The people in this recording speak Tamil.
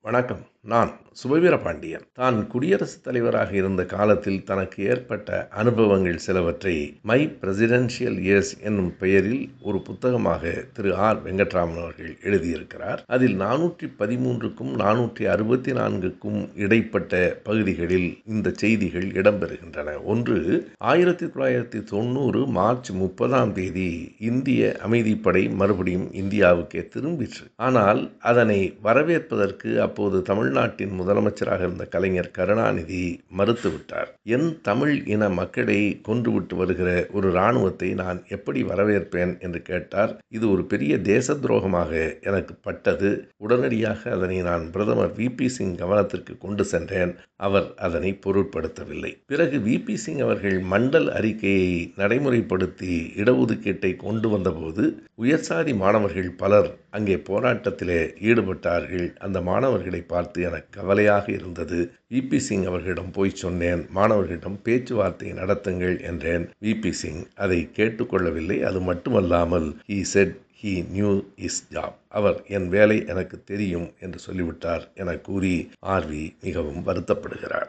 வணக்கம். நான் சுபவீர பாண்டியன். தான் குடியரசுத் தலைவராக இருந்த காலத்தில் தனக்கு ஏற்பட்ட அனுபவங்கள் சிலவற்றை மை பிரசிடென்ஷியல் இயர்ஸ் என்னும் பெயரில் ஒரு புத்தகமாக திரு ஆர். வெங்கட்ராமன் அவர்கள் எழுதியிருக்கிறார். அதில் 413க்கும் 464க்கும் இடைப்பட்ட பகுதிகளில் இந்த செய்திகள் இடம்பெறுகின்றன. ஒன்று, 1990 மார்ச் 30ஆம் தேதி இந்திய அமைதிப்படை மறுபடியும் இந்தியாவுக்கே திரும்பிற்று. ஆனால் அதனை வரவேற்பதற்கு அப்போது தமிழ்நாட்டின் முதலமைச்சராக இருந்த கலைஞர் கருணாநிதி மறுத்துவிட்டார். என் தமிழ் இன மக்களை கொன்றுவிட்டு வருகிற ஒரு இராணுவத்தை நான் எப்படி வரவேற்பேன் என்று கேட்டார். இது ஒரு பெரிய தேச துரோகமாக எனக்கு பட்டது. உடனடியாக அதனை நான் பிரதமர் VP சிங் கவனத்திற்கு கொண்டு சென்றேன். அவர் அதனை பொருட்படுத்தவில்லை. பிறகு VP சிங் அவர்கள் மண்டல் அறிக்கையை நடைமுறைப்படுத்தி இடஒதுக்கீட்டை கொண்டு வந்தபோது உயர்சாதி மாணவர்கள் பலர் அங்கே போராட்டத்திலே ஈடுபட்டார்கள். அந்த மாணவர்களை பார்த்து எனக்கு கவலையாக இருந்தது. VP சிங் அவர்களிடம் போய் சொன்னேன், மாணவர்களிடம் பேச்சுவார்த்தை நடத்துங்கள் என்றேன். VP சிங் அதை கேட்டுக்கொள்ளவில்லை. அது மட்டுமல்லாமல் he said he knew his job. அவர் என் வேலை எனக்கு தெரியும் என்று சொல்லிவிட்டார் என கூறி RV மிகவும் வருத்தப்படுகிறார்.